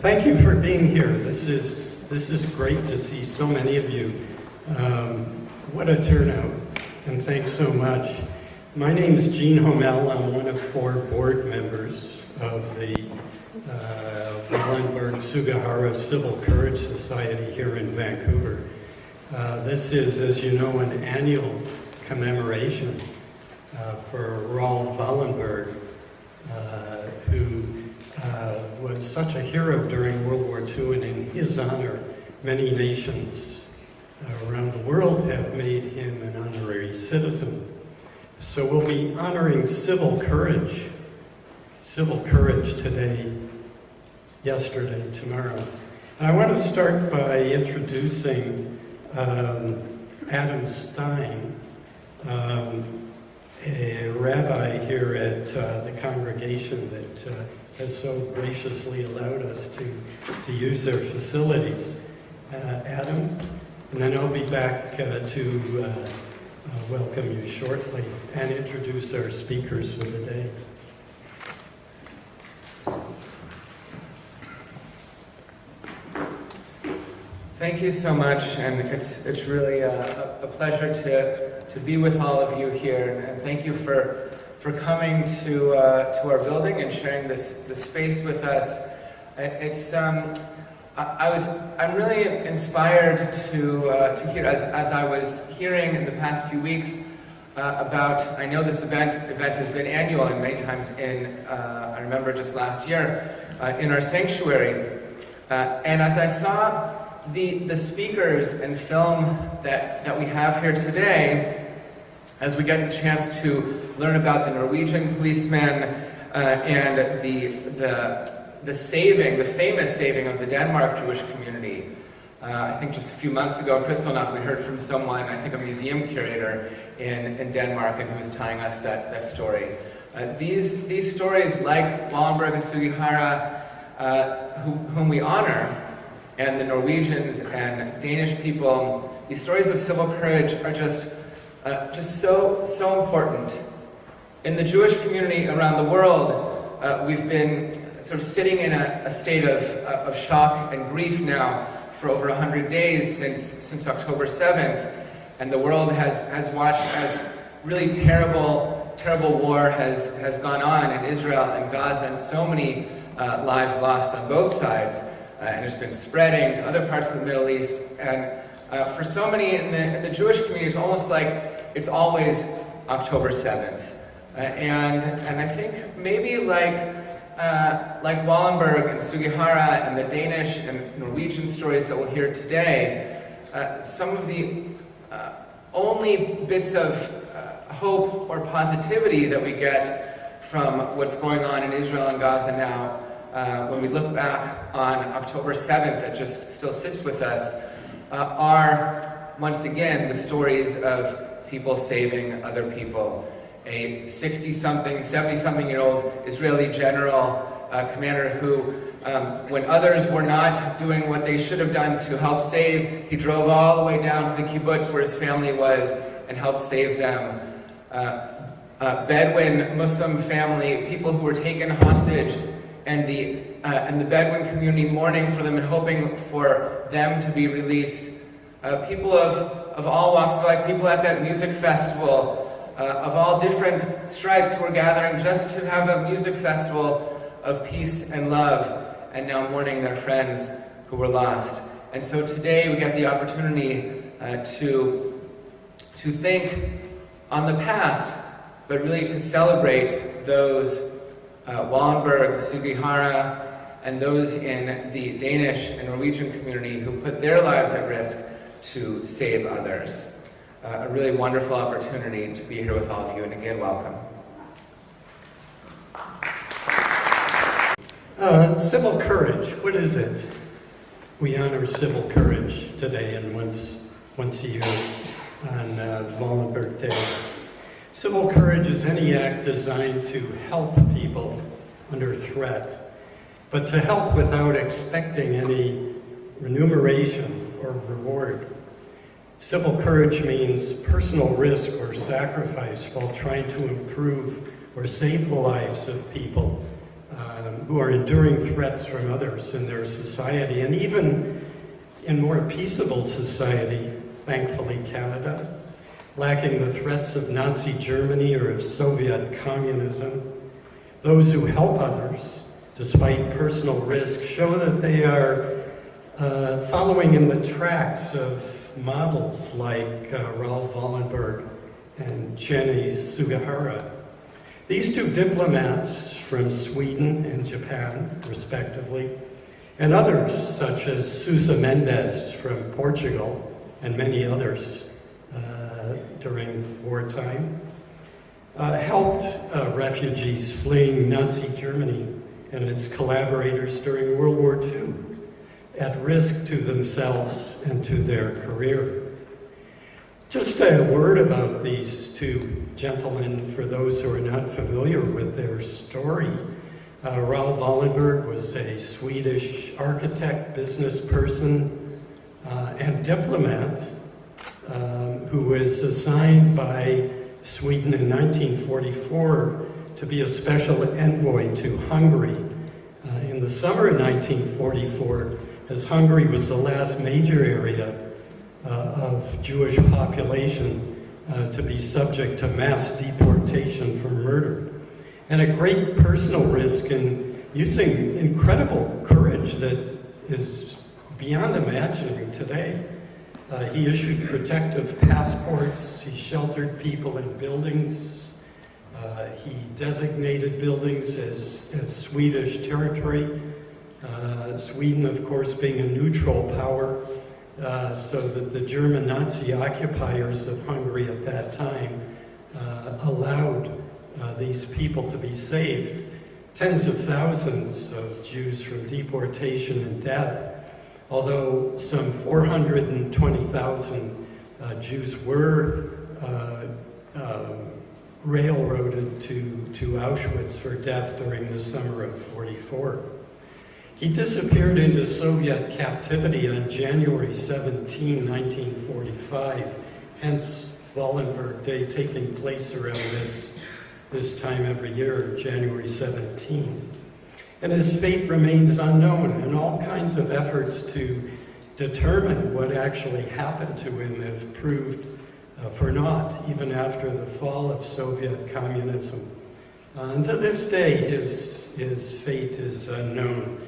Thank you for being here. This is great to see so many of you. What a turnout, and thanks so much. My name is Homel. I'm one of 4 board members of the Wallenberg Sugihara Civil Courage Society here in Vancouver. This is, as you know, an annual commemoration for Raoul Wallenberg, who was such a hero during World War II, and in his honor, many nations around the world have made him an honorary citizen. So we'll be honoring civil courage today, yesterday, tomorrow. And I want to start by introducing Adam Stein, a rabbi here at the congregation that has so graciously allowed us to use their facilities. Adam, and then I'll be back to welcome you shortly and introduce our speakers for the day. Thank you so much, and it's really a pleasure to be with all of you here, and thank you for coming to our building and sharing this space with us. I'm really inspired to hear, as I was hearing in the past few weeks about, I know this event has been annual and many times I remember just last year, in our sanctuary. And as I saw the speakers and film that we have here today, as we get the chance to learn about the Norwegian policemen and the famous saving of the Denmark Jewish community. I think just a few months ago, Kristallnacht, we heard from someone, I think a museum curator in Denmark, and who was telling us that story. These stories, like Wallenberg and Sugihara, whom we honor, and the Norwegians and Danish people, these stories of civil courage are just so important. In the Jewish community around the world, we've been sort of sitting in a state of shock and grief now for over 100 days since October 7th, and the world has watched as really terrible war has gone on in Israel and Gaza, and so many lives lost on both sides, and it's been spreading to other parts of the Middle East. And for so many in the Jewish community, it's almost like it's always October 7th. And I think maybe like Wallenberg and Sugihara and the Danish and Norwegian stories that we'll hear today, some of the only bits of hope or positivity that we get from what's going on in Israel and Gaza now, when we look back on October 7th, that just still sits with us, are once again the stories of people saving other people. A 60-something, 70-something-year-old Israeli general, commander who, when others were not doing what they should have done to help save, he drove all the way down to the kibbutz where his family was and helped save them. Bedouin Muslim family, people who were taken hostage, and the Bedouin community mourning for them and hoping for them to be released. People of all walks of life, people at that music festival, of all different stripes who were gathering just to have a music festival of peace and love, and now mourning their friends who were lost. And so today we get the opportunity to think on the past, but really to celebrate those Wallenberg, Sugihara, and those in the Danish and Norwegian community who put their lives at risk to save others. A really wonderful opportunity to be here with all of you, and again, welcome. Civil courage, what is it? We honor civil courage today and once a year on Wallenberg Day. Civil courage is any act designed to help people under threat, but to help without expecting any remuneration or reward. Civil courage means personal risk or sacrifice while trying to improve or save the lives of people who are enduring threats from others in their society, and even in more peaceable society, thankfully Canada, lacking the threats of Nazi Germany or of Soviet communism. Those who help others, despite personal risk, show that they are following in the tracks of models like Raoul Wallenberg and Jenny Sugihara. These two diplomats from Sweden and Japan, respectively, and others such as Sousa Mendes from Portugal and many others during wartime, helped refugees fleeing Nazi Germany and its collaborators during World War II, at risk to themselves and to their career. Just a word about these two gentlemen for those who are not familiar with their story. Raoul Wallenberg was a Swedish architect, business person, and diplomat who was assigned by Sweden in 1944 to be a special envoy to Hungary. In the summer of 1944, as Hungary was the last major area of Jewish population to be subject to mass deportation for murder. And a great personal risk in using incredible courage that is beyond imagining today. He issued protective passports, he sheltered people in buildings, he designated buildings as Swedish territory, Sweden, of course, being a neutral power, so that the German Nazi occupiers of Hungary at that time allowed these people to be saved. Tens of thousands of Jews from deportation and death, although some 420,000 Jews were railroaded to Auschwitz for death during the summer of '44. He disappeared into Soviet captivity on January 17, 1945, hence Wallenberg Day taking place around this time every year, January 17th. And his fate remains unknown, and all kinds of efforts to determine what actually happened to him have proved for naught, even after the fall of Soviet communism. And to this day, his fate is unknown.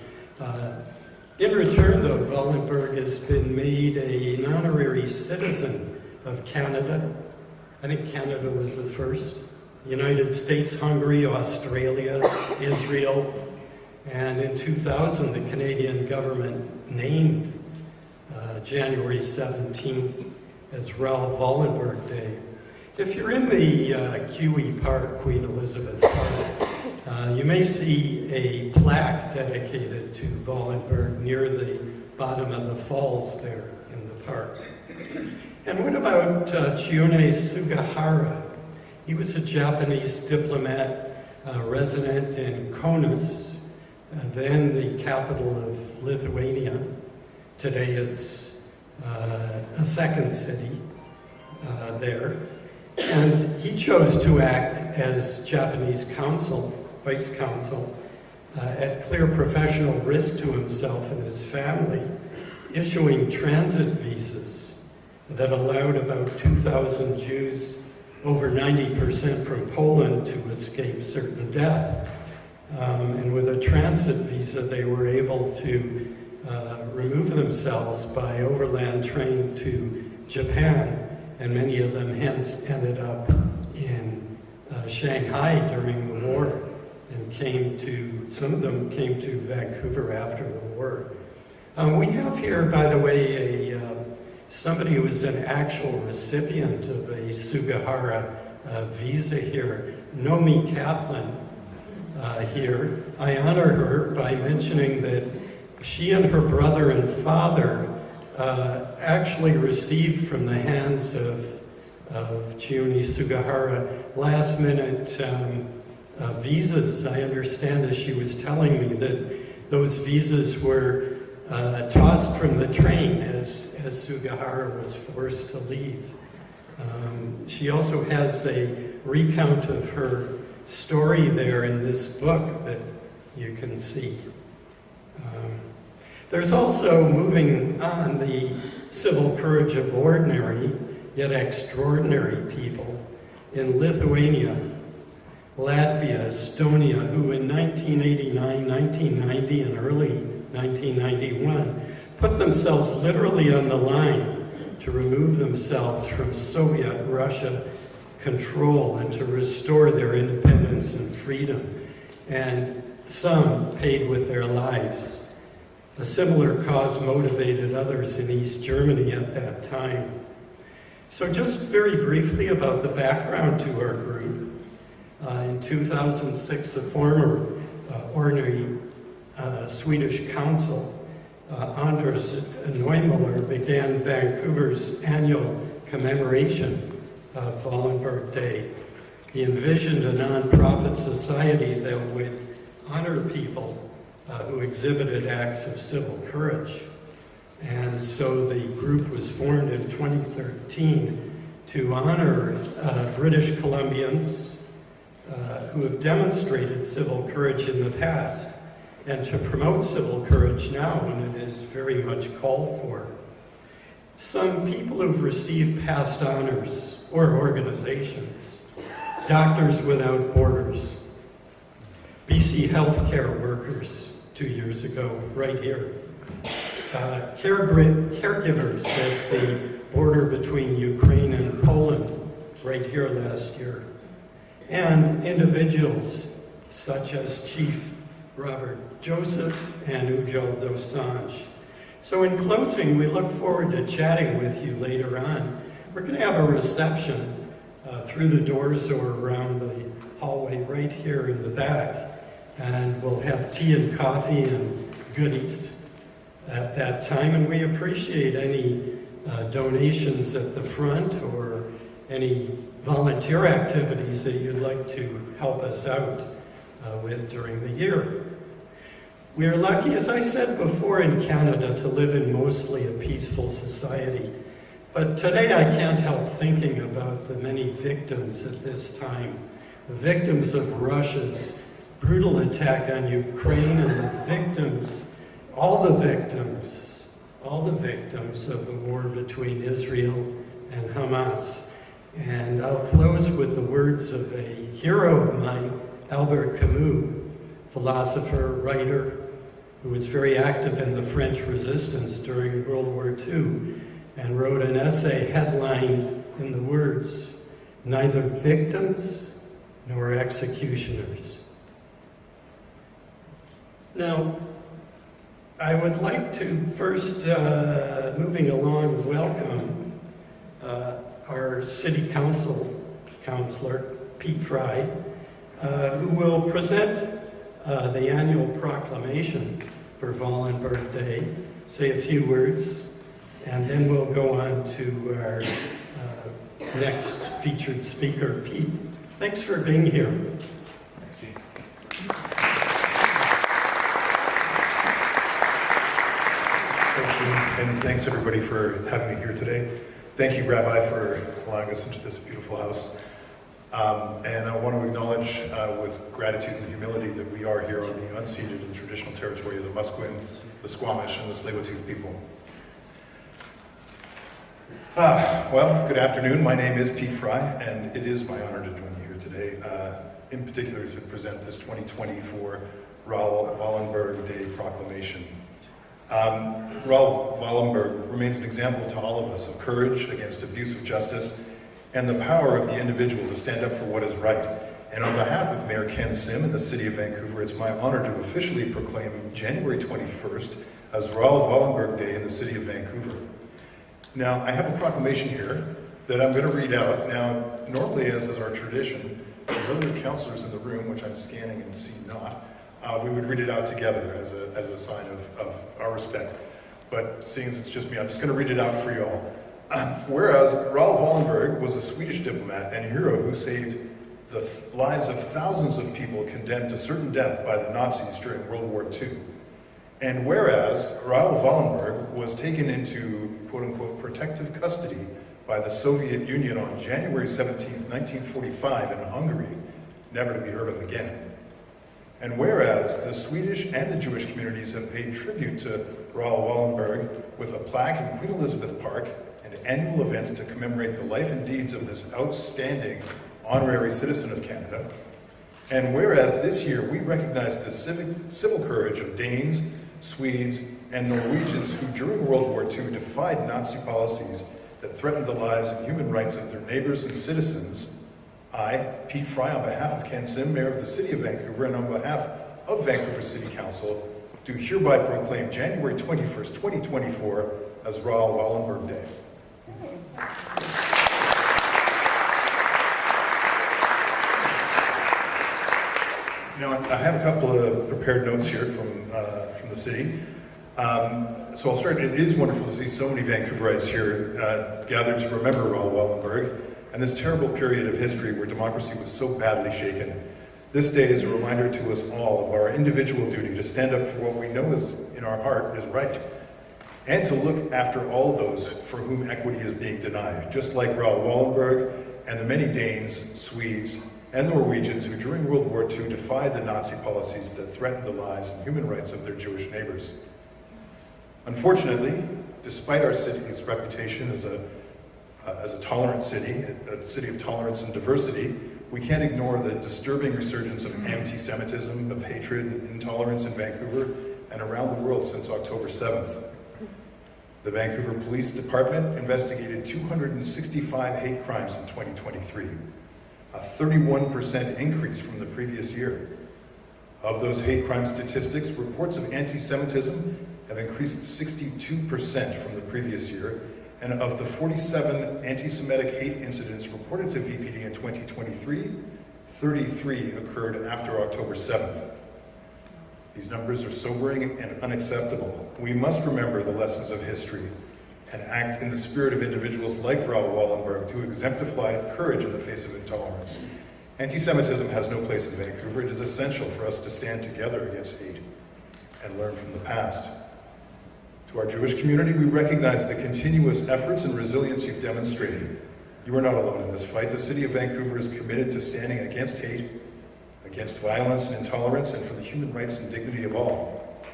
In return, though, Wallenberg has been made an honorary citizen of Canada. I think Canada was the first. The United States, Hungary, Australia, Israel, and in 2000, the Canadian government named January 17th as Raoul Wallenberg Day. If you're in the QE Park, Queen Elizabeth Park, you may see a plaque dedicated to Wallenberg near the bottom of the falls there in the park. And what about Chiune Sugihara? He was a Japanese diplomat resident in Kaunas, then the capital of Lithuania. Today it's a second city there. And he chose to act as Japanese vice consul, at clear professional risk to himself and his family, issuing transit visas that allowed about 2,000 Jews, over 90% from Poland, to escape certain death. And with a transit visa, they were able to remove themselves by overland train to Japan, and many of them hence ended up in Shanghai during the war, and some of them came to Vancouver after the war. We have here, by the way, somebody who was an actual recipient of a Sugihara visa here, Nomi Kaplan here. I honor her by mentioning that she and her brother and father actually received from the hands of Chiune Sugihara last-minute visas. I understand, as she was telling me, that those visas were tossed from the train as Sugihara was forced to leave. She also has a recount of her story there in this book that you can see. There's also, moving on, the civil courage of ordinary yet extraordinary people in Lithuania, Latvia, Estonia, who in 1989, 1990, and early 1991 put themselves literally on the line to remove themselves from Soviet Russia control and to restore their independence and freedom. And some paid with their lives. A similar cause motivated others in East Germany at that time. So just very briefly about the background to our group. In 2006, a former ordinary Swedish consul, Anders Neumüller, began Vancouver's annual commemoration of Wallenberg Day. He envisioned a non-profit society that would honor people who exhibited acts of civil courage. And so the group was formed in 2013 to honor British Columbians who have demonstrated civil courage in the past, and to promote civil courage now when it is very much called for. Some people who've received past honors or organizations: Doctors Without Borders, BC healthcare workers 2 years ago, right here. Caregivers at the border between Ukraine and Poland, right here last year. And individuals such as Chief Robert Joseph and Ujjal Dosanjh. So in closing, we look forward to chatting with you later on. We're going to have a reception through the doors or around the hallway right here in the back. And we'll have tea and coffee and goodies at that time. And we appreciate any donations at the front or any volunteer activities that you'd like to help us out with during the year. We are lucky, as I said before, in Canada to live in mostly a peaceful society. But today I can't help thinking about the many victims at this time. The victims of Russia's brutal attack on Ukraine, and the victims, all the victims of the war between Israel and Hamas. And I'll close with the words of a hero of mine, Albert Camus, philosopher, writer, who was very active in the French resistance during World War II, and wrote an essay headlined in the words, "Neither victims nor executioners." Now, I would like to first, moving along, welcome our City Councilor, Pete Fry, who will present the annual proclamation for Wallenberg Day, say a few words, and then we'll go on to our next featured speaker, Pete. Thanks for being here. Thanks, Gene. Thanks, Gene, and thanks everybody for having me here today. Thank you, Rabbi, for allowing us into this beautiful house. And I want to acknowledge with gratitude and humility that we are here on the unceded and traditional territory of the Musqueam, the Squamish, and the Tsleil-Waututh people. Well, good afternoon. My name is Pete Fry, and it is my honor to join you here today, in particular to present this 2024 Raoul Wallenberg Day proclamation. Raoul Wallenberg remains an example to all of us of courage against abuse of justice and the power of the individual to stand up for what is right. And on behalf of Mayor Ken Sim and the City of Vancouver, it's my honor to officially proclaim January 21st as Raoul Wallenberg Day in the City of Vancouver. Now, I have a proclamation here that I'm going to read out. Now, normally, as is our tradition, there's other councillors in the room, which I'm scanning and see not, we would read it out together as a sign of our respect. But seeing as it's just me, I'm just going to read it out for you all. Whereas Raoul Wallenberg was a Swedish diplomat and hero who saved the lives of thousands of people condemned to certain death by the Nazis during World War II. And whereas Raoul Wallenberg was taken into quote-unquote protective custody by the Soviet Union on January 17, 1945 in Hungary, never to be heard of again. And whereas the Swedish and the Jewish communities have paid tribute to Raoul Wallenberg with a plaque in Queen Elizabeth Park and annual events to commemorate the life and deeds of this outstanding honorary citizen of Canada, and whereas this year we recognize the civil courage of Danes, Swedes, and Norwegians who during World War II defied Nazi policies that threatened the lives and human rights of their neighbors and citizens, I, Pete Fry, on behalf of Ken Sim, Mayor of the City of Vancouver, and on behalf of Vancouver City Council, do hereby proclaim January 21st, 2024 as Raoul Wallenberg Day. Now, I have a couple of prepared notes here from the city. So I'll start. It is wonderful to see so many Vancouverites here gathered to remember Raoul Wallenberg and this terrible period of history where democracy was so badly shaken. This day is a reminder to us all of our individual duty to stand up for what we know is in our heart is right, and to look after all those for whom equity is being denied, just like Raoul Wallenberg and the many Danes, Swedes, and Norwegians who during World War II defied the Nazi policies that threatened the lives and human rights of their Jewish neighbors. Unfortunately, despite our city's reputation as a tolerant city, a city of tolerance and diversity, we can't ignore the disturbing resurgence of anti-Semitism, of hatred and intolerance in Vancouver and around the world since October 7th. The Vancouver Police Department investigated 265 hate crimes in 2023, a 31% increase from the previous year. Of those hate crime statistics, reports of anti-Semitism have increased 62% from the previous year, and of the 47 anti-Semitic hate incidents reported to VPD in 2023, 33 occurred after October 7th. These numbers are sobering and unacceptable. We must remember the lessons of history and act in the spirit of individuals like Raoul Wallenberg to exemplify courage in the face of intolerance. Anti-Semitism has no place in Vancouver. It is essential for us to stand together against hate and learn from the past. To our Jewish community, we recognize the continuous efforts and resilience you've demonstrated. You are not alone in this fight. The City of Vancouver is committed to standing against hate, against violence and intolerance, and for the human rights and dignity of all.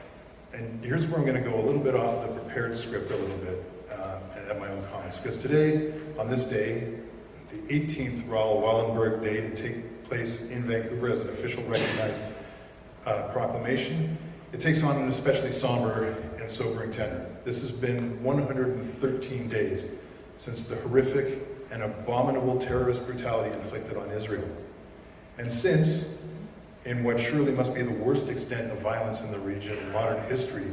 And here's where I'm going to go a little bit off the prepared script a little bit and add my own comments. Because today, on this day, the 18th Raoul Wallenberg Day to take place in Vancouver as an official recognized proclamation, it takes on an especially somber and sobering tenor. This has been 113 days since the horrific and abominable terrorist brutality inflicted on Israel. And since, in what surely must be the worst extent of violence in the region in modern history,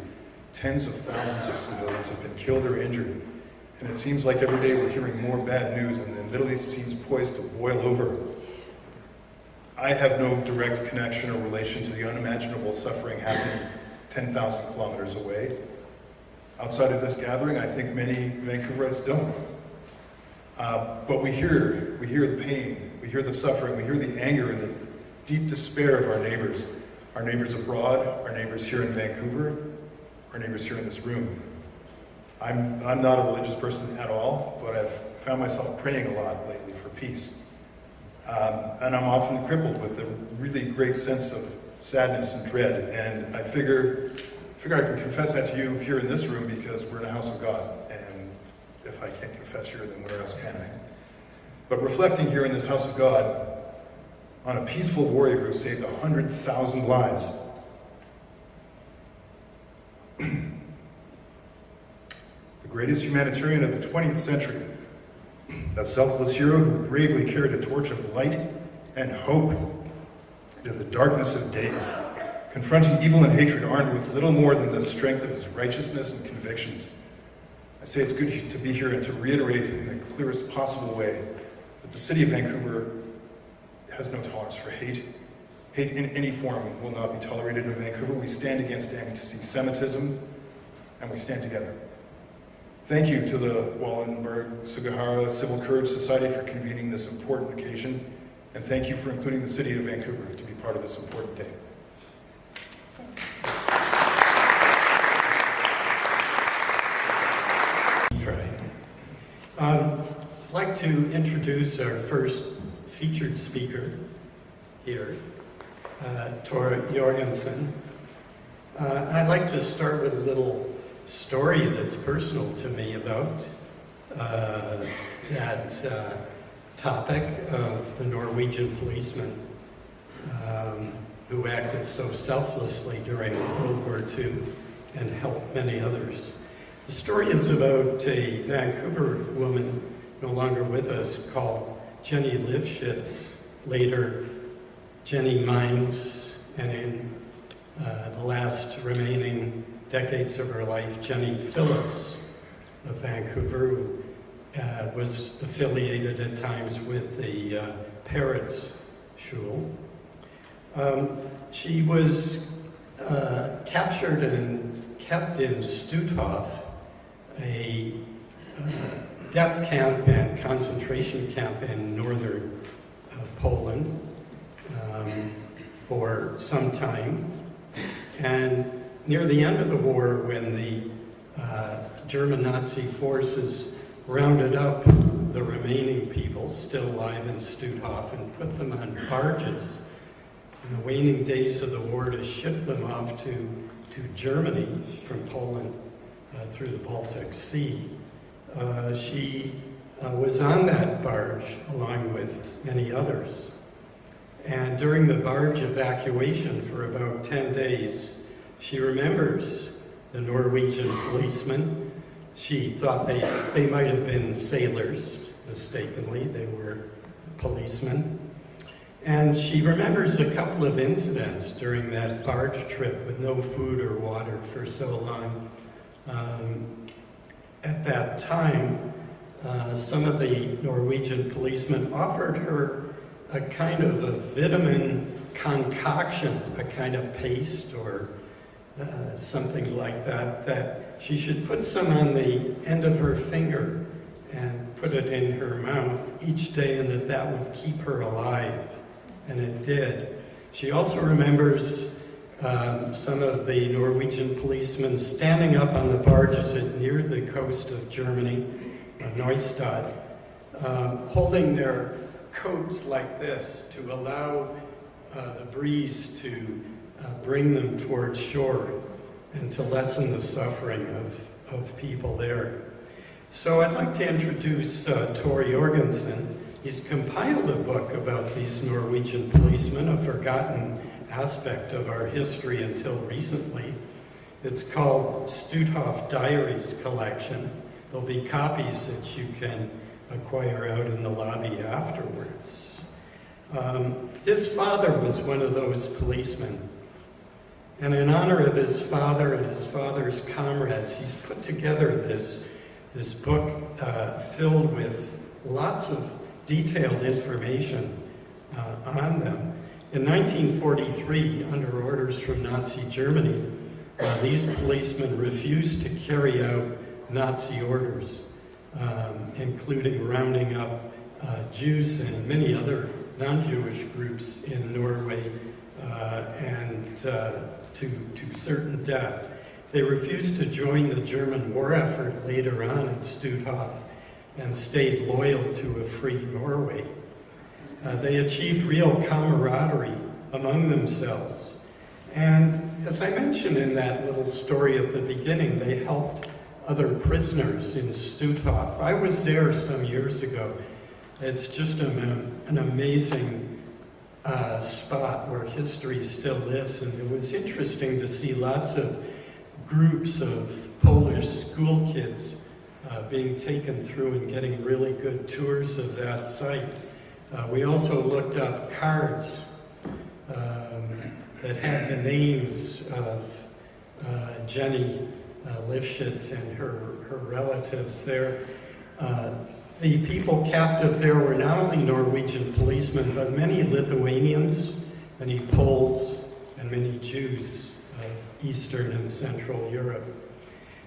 tens of thousands of civilians have been killed or injured. And it seems like every day we're hearing more bad news, and the Middle East seems poised to boil over. I have no direct connection or relation to the unimaginable suffering happening 10,000 kilometers away. Outside of this gathering, I think many Vancouverites don't. But we hear the pain, we hear the suffering, we hear the anger and the deep despair of our neighbors abroad, our neighbors here in Vancouver, our neighbors here in this room. I'm not a religious person at all, but I've found myself praying a lot lately for peace. And I'm often crippled with a really great sense of sadness and dread. And I figure I can confess that to you here in this room because we're in a house of God. And if I can't confess here, then where else can I? But reflecting here in this house of God on a peaceful warrior who saved 100,000 lives, the greatest humanitarian of the 20th century, a selfless hero who bravely carried a torch of light and hope into the darkness of days, confronting evil and hatred armed with little more than the strength of his righteousness and convictions. I say it's good to be here and to reiterate in the clearest possible way that the City of Vancouver has no tolerance for hate. Hate in any form will not be tolerated in Vancouver. We stand against anti-Semitism, and we stand together. Thank you to the Wallenberg Sugihara Civil Courage Society for convening this important occasion, and thank you for including the City of Vancouver to be part of this important day. I'd like to introduce our first featured speaker here. Tor Jørgensen. I'd like to start with a little story that's personal to me about that topic of the Norwegian policeman who acted so selflessly during World War II and helped many others. The story is about a Vancouver woman no longer with us called Jenny Lifshitz, later Jenny Mines, and in the last remaining decades of her life, Jenny Phillips of Vancouver, who was affiliated at times with the Parrots Schule. She was captured and kept in Stutthof, a death camp and concentration camp in northern Poland, for some time. And near the end of the war, when the German Nazi forces rounded up the remaining people still alive in Stutthof and put them on barges in the waning days of the war to ship them off to Germany from Poland through the Baltic Sea. She was on that barge along with many others. And during the barge evacuation for about 10 days, she remembers the Norwegian policemen. She thought they might have been sailors, mistakenly. They were policemen. And she remembers a couple of incidents during that barge trip with no food or water for so long. At that time, some of the Norwegian policemen offered her a kind of a vitamin concoction, a kind of paste or something like that, that she should put some on the end of her finger and put it in her mouth each day, and that would keep her alive. And it did. She also remembers some of the Norwegian policemen standing up on the barges near the coast of Germany, Neustadt, holding their coats like this to allow the breeze to bring them towards shore and to lessen the suffering of people there. So I'd like to introduce Tor Jørgensen. He's compiled a book about these Norwegian policemen, a forgotten aspect of our history until recently. It's called Stutthof Diaries Collection. There'll be copies that you can acquire out in the lobby afterwards. His father was one of those policemen. And in honor of his father and his father's comrades, he's put together this book filled with lots of detailed information on them. In 1943, under orders from Nazi Germany, these policemen refused to carry out Nazi orders, including rounding up Jews and many other non-Jewish groups in Norway and to certain death. They refused to join the German war effort later on in Stutthof and stayed loyal to a free Norway. They achieved real camaraderie among themselves. And as I mentioned in that little story at the beginning, they helped other prisoners in Stutthof. I was there some years ago. It's just an amazing spot where history still lives, and it was interesting to see lots of groups of Polish school kids being taken through and getting really good tours of that site. We also looked up cards that had the names of Jenny Lifshitz and her relatives there. The people captive there were not only Norwegian policemen, but many Lithuanians, many Poles, and many Jews of Eastern and Central Europe.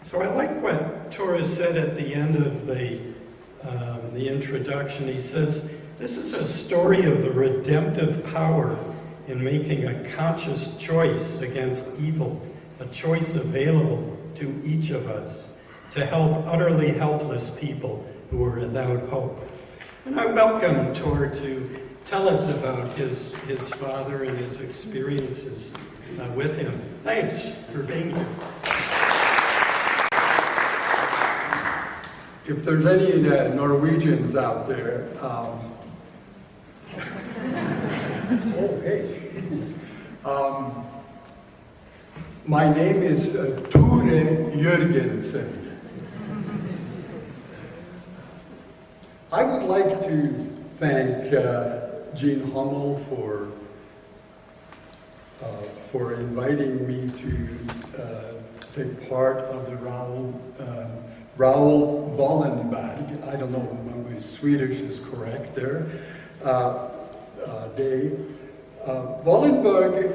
So I like what Tor said at the end of the introduction. He says, this is a story of the redemptive power in making a conscious choice against evil, a choice available to each of us to help utterly helpless people who are without hope. And I welcome Tor to tell us about his father and his experiences with him. Thanks for being here. If there's any Norwegians out there, my name is Tore Jørgensen. I would like to thank Jean Homel for inviting me to take part of the Raoul Wallenberg, I don't know if my Swedish is correct there, day. Wallenberg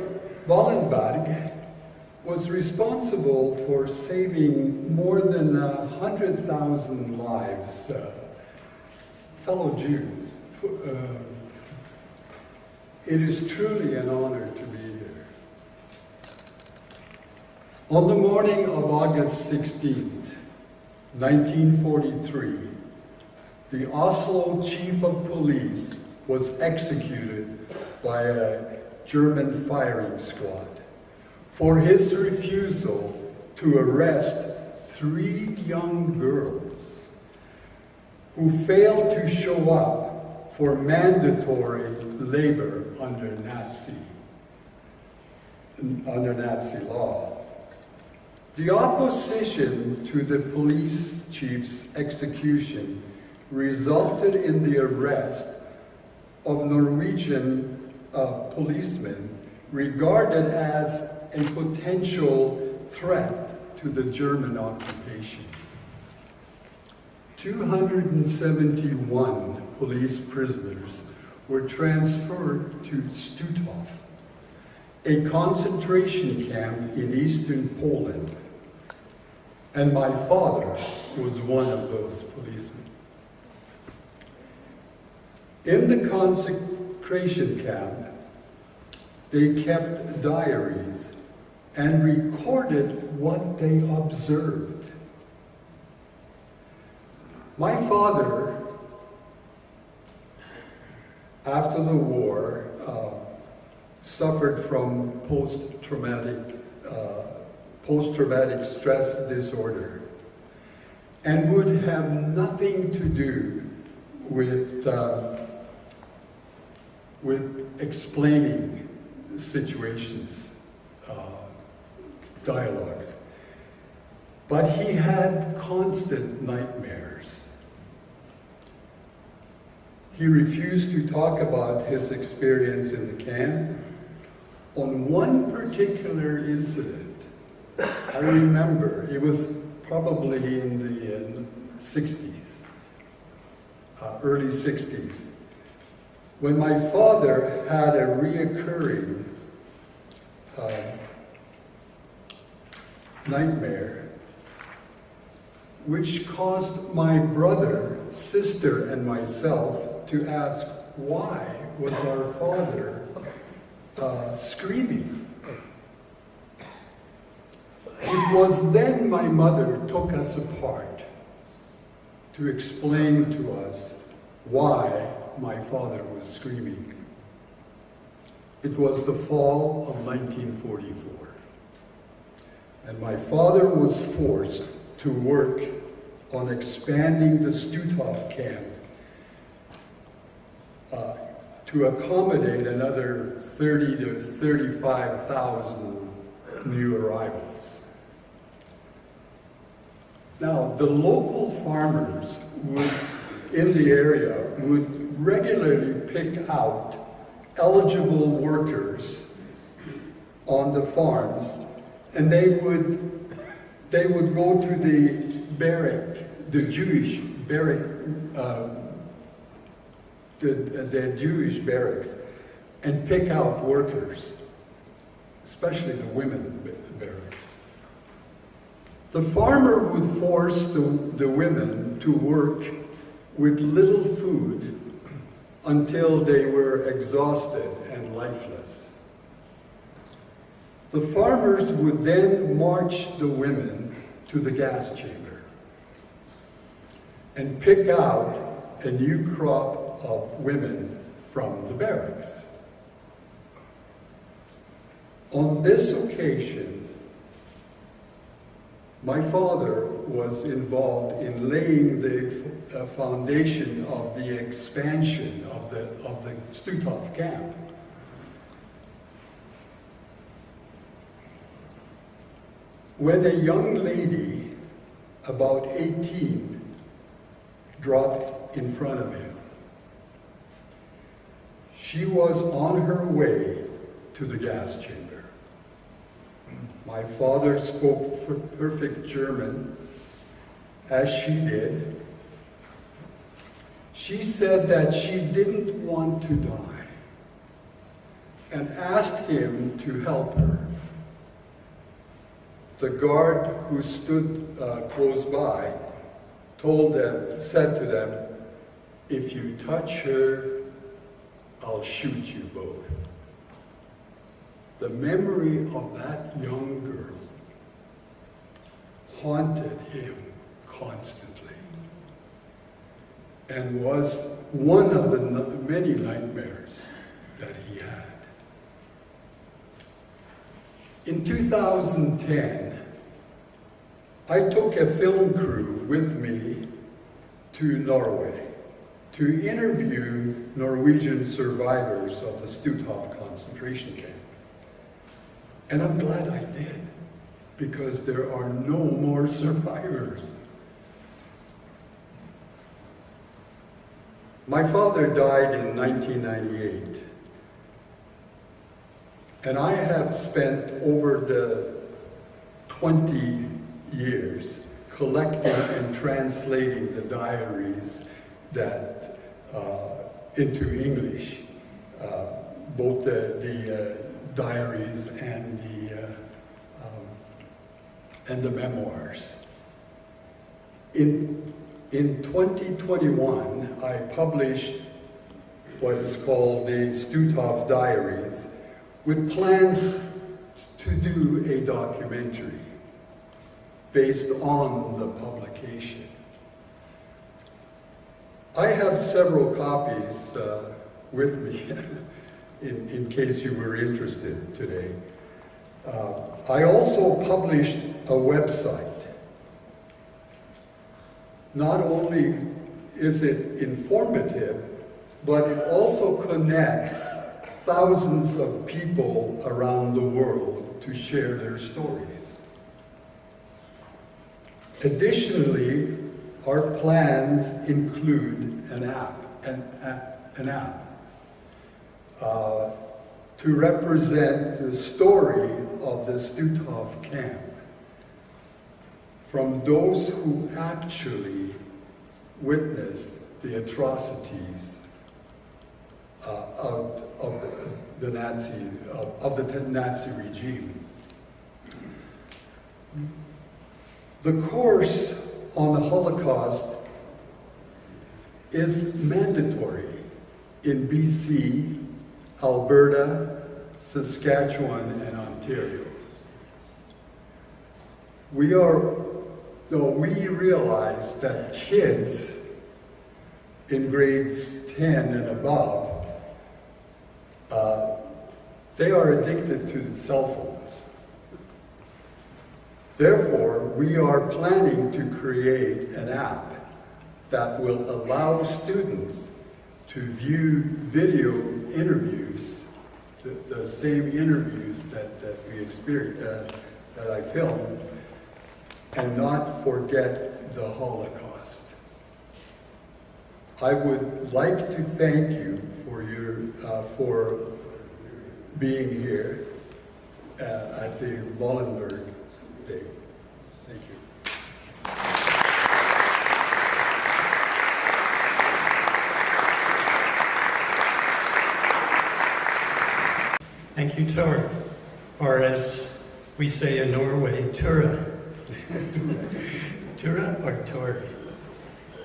was responsible for saving more than 100,000 lives, fellow Jews. It is truly an honor to be here. On the morning of August 16th, 1943, the Oslo chief of police was executed by a German firing squad for his refusal to arrest 3 young girls who failed to show up for mandatory labor under Nazi law. The opposition to the police chief's execution resulted in the arrest of Norwegian policemen regarded as a potential threat to the German occupation. 271 police prisoners were transferred to Stutthof, a concentration camp in eastern Poland, and my father was one of those policemen. In the concentration camp, they kept diaries and recorded what they observed. My father, after the war, suffered from post-traumatic stress disorder and would have nothing to do with explaining situations, dialogues. But he had constant nightmares. He refused to talk about his experience in the camp. On one particular incident, I remember, it was probably in the 60s, early 60s, when my father had a reoccurring nightmare, which caused my brother, sister, and myself to ask, why was our father screaming? It was then my mother took us apart to explain to us why my father was screaming. It was the fall of 1944. And my father was forced to work on expanding the Stutthof camp to accommodate another 30 to 35,000 new arrivals. Now, the local farmers in the area would regularly pick out eligible workers on the farms, and they would go to the barrack, the Jewish barrack, the Jewish barracks, and pick out workers, especially the women barracks. The farmer would force the women to work with little food until they were exhausted and lifeless. The farmers would then march the women to the gas chamber and pick out a new crop of women from the barracks. On this occasion, my father was involved in laying the foundation of the expansion of the Stutthof camp. When a young lady, about 18, dropped in front of him, she was on her way to the gas chamber. My father spoke perfect German, as she did. She said that she didn't want to die and asked him to help her. The guard who stood close by said to them, "If you touch her, I'll shoot you both." The memory of that young girl haunted him constantly and was one of the many nightmares that he had. In 2010, I took a film crew with me to Norway to interview Norwegian survivors of the Stutthof concentration camp. And I'm glad I did, because there are no more survivors. My father died in 1998, and I have spent over the 20 years collecting and translating the diaries that into English, both the diaries and the memoirs. In 2021, I published what is called the Stutthof Diaries, with plans to do a documentary based on the publication. I have several copies with me in case you were interested today. I also published a website. Not only is it informative, but it also connects thousands of people around the world to share their stories. Additionally, our plans include an app to represent the story of the Stutthof camp from those who actually witnessed the atrocities of the Nazi regime. The course on the Holocaust is mandatory in BC, Alberta, Saskatchewan, and Ontario. We realize that kids in grades 10 and above, they are addicted to cell phones. Therefore, we are planning to create an app that will allow students to view video interviews, the same interviews that we experienced, that I filmed, and not forget the Holocaust. I would like to thank you for being here at the Wallenberg Day. Thank you. Thank you, Tor, or as we say in Norway, Tura. Tura or Tor?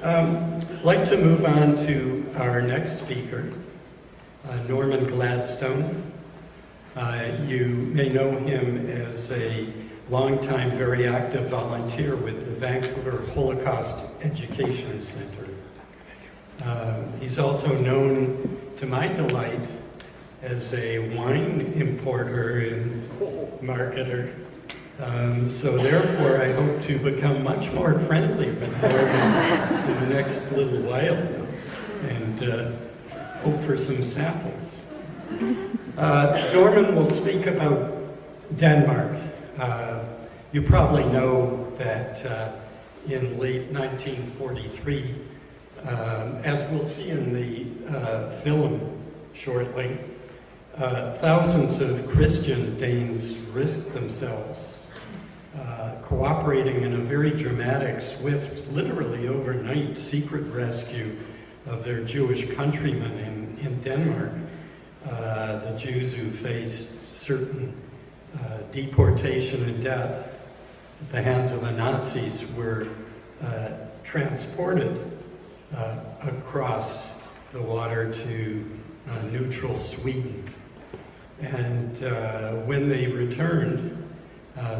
I'd like to move on to our next speaker, Norman Gladstone. You may know him as a longtime, very active volunteer with the Vancouver Holocaust Education Center. He's also known to my delight, as a wine importer and marketer. So therefore, I hope to become much more friendly with Norman in the next little while, and hope for some samples. Norman will speak about Denmark. You probably know that in late 1943, as we'll see in the film shortly, thousands of Christian Danes risked themselves cooperating in a very dramatic, swift, literally overnight secret rescue of their Jewish countrymen in Denmark. The Jews who faced certain deportation and death at the hands of the Nazis were transported across the water to neutral Sweden. And when they returned,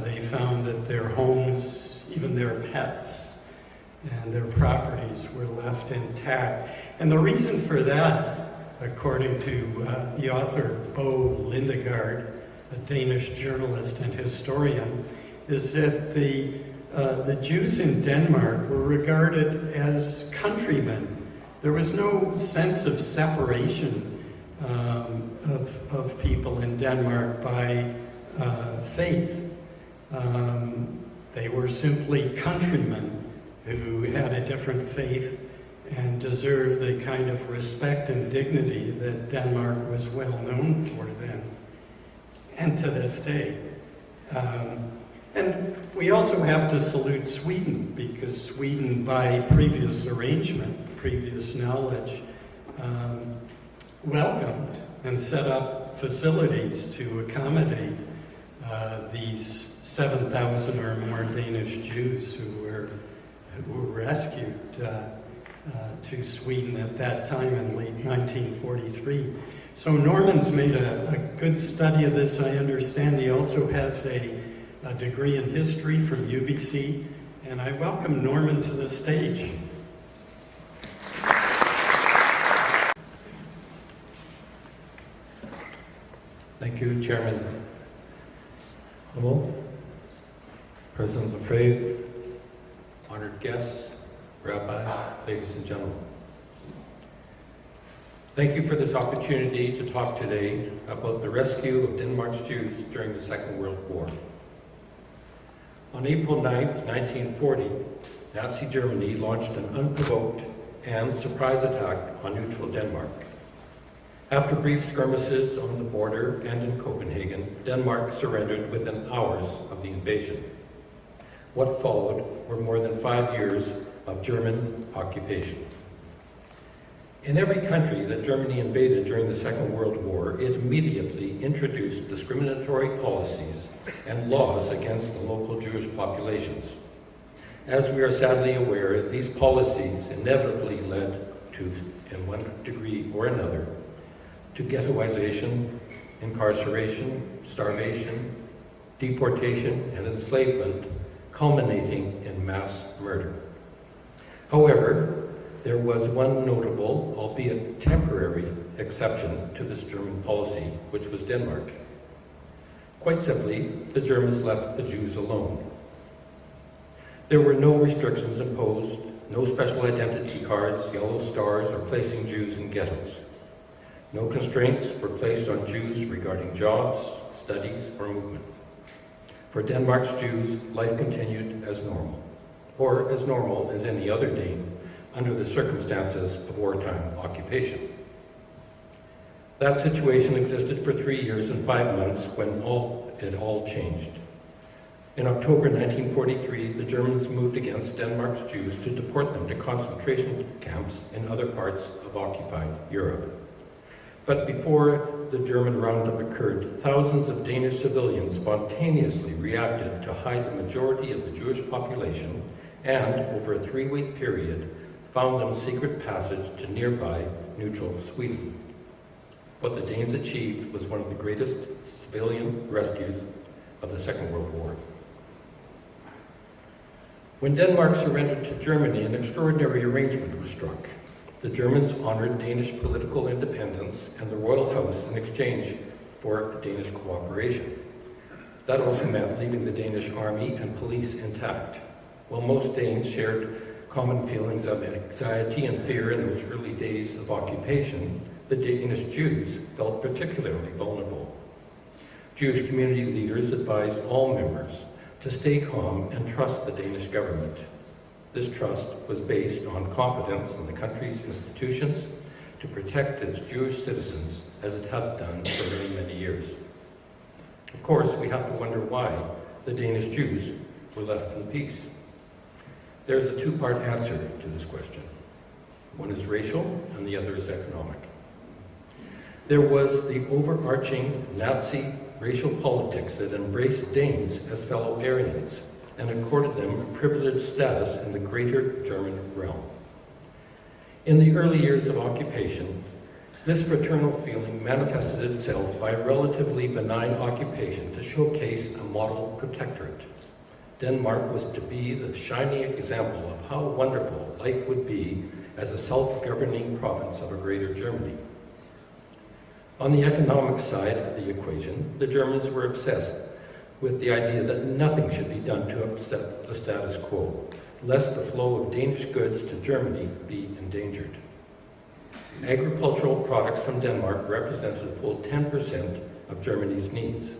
they found that their homes, even their pets, and their properties were left intact. And the reason for that, according to the author Bo Lindegaard, a Danish journalist and historian, is that the Jews in Denmark were regarded as countrymen. There was no sense of separation of people in Denmark by faith. They were simply countrymen who had a different faith and deserved the kind of respect and dignity that Denmark was well known for then, and to this day. And we also have to salute Sweden, because Sweden, by previous arrangement, previous knowledge, welcomed and set up facilities to accommodate these 7,000 or more Danish Jews who were rescued to Sweden at that time in late 1943. So Norman's made a good study of this, I understand. He also has a degree in history from UBC, and I welcome Norman to the stage. Thank you, Chairman Homel, President Lefebvre, honored guests, Rabbi, ladies and gentlemen. Thank you for this opportunity to talk today about the rescue of Denmark's Jews during the Second World War. On April 9th, 1940, Nazi Germany launched an unprovoked and surprise attack on neutral Denmark. After brief skirmishes on the border and in Copenhagen, Denmark surrendered within hours of the invasion. What followed were more than 5 years of German occupation. In every country that Germany invaded during the Second World War, it immediately introduced discriminatory policies and laws against the local Jewish populations. As we are sadly aware, these policies inevitably led to, in one degree or another, to ghettoization, incarceration, starvation, deportation, and enslavement, culminating in mass murder. However, there was one notable, albeit temporary, exception to this German policy, which was Denmark. Quite simply, the Germans left the Jews alone. There were no restrictions imposed, no special identity cards, yellow stars, or placing Jews in ghettos. No constraints were placed on Jews regarding jobs, studies, or movement. For Denmark's Jews, life continued as normal, or as normal as any other Dane, under the circumstances of wartime occupation. That situation existed for 3 years and 5 months when it all changed. In October 1943, the Germans moved against Denmark's Jews to deport them to concentration camps in other parts of occupied Europe. But before the German roundup occurred, thousands of Danish civilians spontaneously reacted to hide the majority of the Jewish population and, over a 3-week period, found them secret passage to nearby neutral Sweden. What the Danes achieved was one of the greatest civilian rescues of the Second World War. When Denmark surrendered to Germany, an extraordinary arrangement was struck. The Germans honored Danish political independence and the royal house in exchange for Danish cooperation. That also meant leaving the Danish army and police intact. While most Danes shared common feelings of anxiety and fear in those early days of occupation, the Danish Jews felt particularly vulnerable. Jewish community leaders advised all members to stay calm and trust the Danish government. This trust was based on confidence in the country's institutions to protect its Jewish citizens as it had done for many, many years. Of course, we have to wonder why the Danish Jews were left in peace. There's a two-part answer to this question. One is racial and the other is economic. There was the overarching Nazi racial politics that embraced Danes as fellow Aryans and accorded them a privileged status in the greater German realm. In the early years of occupation, this fraternal feeling manifested itself by a relatively benign occupation to showcase a model protectorate. Denmark was to be the shining example of how wonderful life would be as a self-governing province of a greater Germany. On the economic side of the equation, the Germans were obsessed with the idea that nothing should be done to upset the status quo, lest the flow of Danish goods to Germany be endangered. Agricultural products from Denmark represented a full 10% of Germany's needs.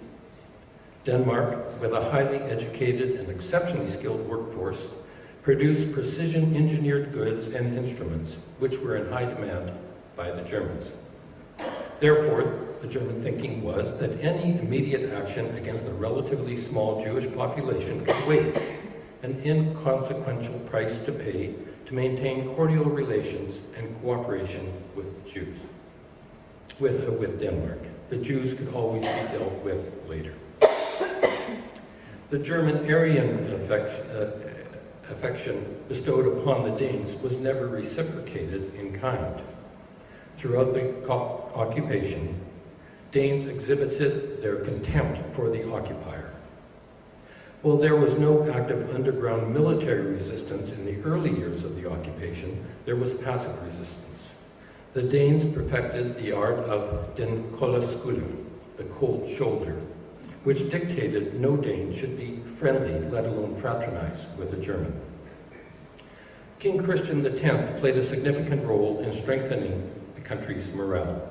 Denmark, with a highly educated and exceptionally skilled workforce, produced precision-engineered goods and instruments which were in high demand by the Germans. Therefore, the German thinking was that any immediate action against the relatively small Jewish population could wait, an inconsequential price to pay to maintain cordial relations and cooperation with the Jews, with Denmark. The Jews could always be dealt with later. The German Aryan affection bestowed upon the Danes was never reciprocated in kind. Throughout the occupation, Danes exhibited their contempt for the occupier. While there was no active underground military resistance in the early years of the occupation, there was passive resistance. The Danes perfected the art of den kolde skulder, the cold shoulder, which dictated no Dane should be friendly, let alone fraternize with a German. King Christian X played a significant role in strengthening the country's morale.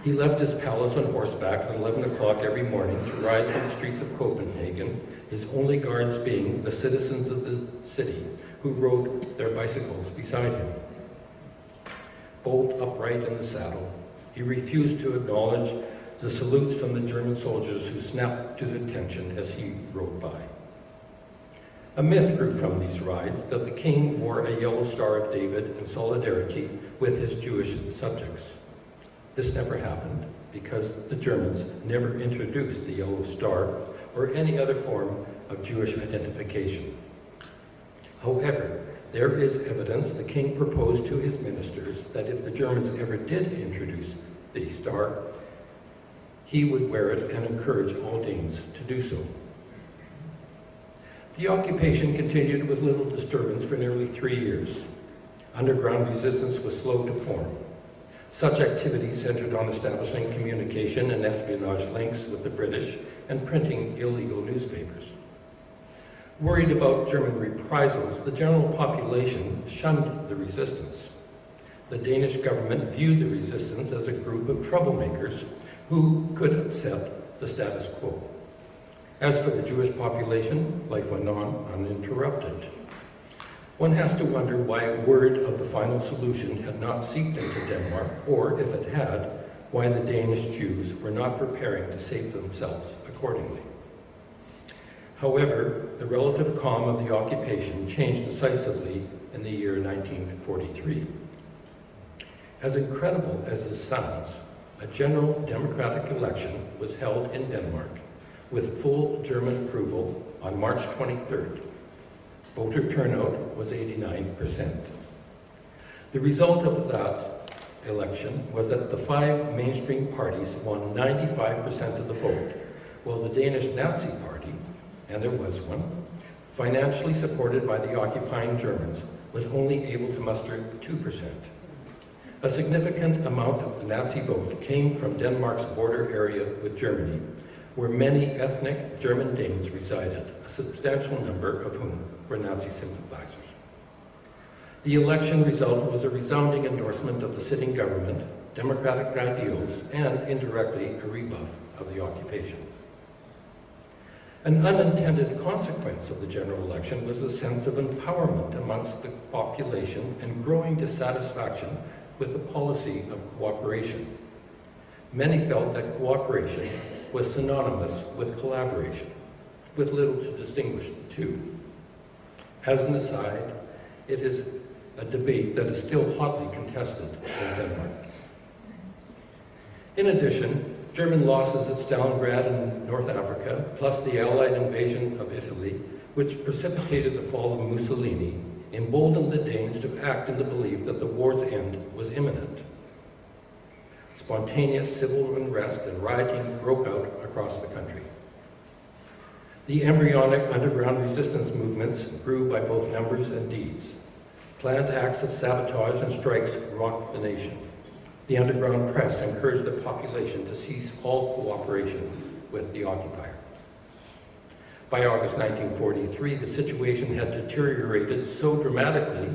He left his palace on horseback at 11 o'clock every morning to ride through the streets of Copenhagen, his only guards being the citizens of the city who rode their bicycles beside him. Bolt upright in the saddle, he refused to acknowledge the salutes from the German soldiers who snapped to attention as he rode by. A myth grew from these rides that the king wore a yellow Star of David in solidarity with his Jewish subjects. This never happened because the Germans never introduced the yellow star or any other form of Jewish identification. However, there is evidence the king proposed to his ministers that if the Germans ever did introduce the star, he would wear it and encourage all Danes to do so. The occupation continued with little disturbance for nearly 3 years. Underground resistance was slow to form. Such activities centered on establishing communication and espionage links with the British and printing illegal newspapers. Worried about German reprisals, the general population shunned the resistance. The Danish government viewed the resistance as a group of troublemakers who could upset the status quo. As for the Jewish population, life went on uninterrupted. One has to wonder why a word of the final solution had not seeped into Denmark, or if it had, why the Danish Jews were not preparing to save themselves accordingly. However, the relative calm of the occupation changed decisively in the year 1943. As incredible as this sounds, a general democratic election was held in Denmark with full German approval on March 23rd. Voter turnout was 89%. The result of that election was that the 5 mainstream parties won 95% of the vote, while the Danish Nazi Party, and there was one, financially supported by the occupying Germans, was only able to muster 2%. A significant amount of the Nazi vote came from Denmark's border area with Germany, where many ethnic German Danes resided, a substantial number of whom were Nazi sympathizers. The election result was a resounding endorsement of the sitting government, democratic ideals, and indirectly a rebuff of the occupation. An unintended consequence of the general election was a sense of empowerment amongst the population and growing dissatisfaction with the policy of cooperation. Many felt that cooperation was synonymous with collaboration, with little to distinguish the two. As an aside, it is a debate that is still hotly contested in Denmark. In addition, German losses at Stalingrad in North Africa, plus the Allied invasion of Italy, which precipitated the fall of Mussolini, emboldened the Danes to act in the belief that the war's end was imminent. Spontaneous civil unrest and rioting broke out across the country. The embryonic underground resistance movements grew by both numbers and deeds. Planned acts of sabotage and strikes rocked the nation. The underground press encouraged the population to cease all cooperation with the occupier. By August 1943, the situation had deteriorated so dramatically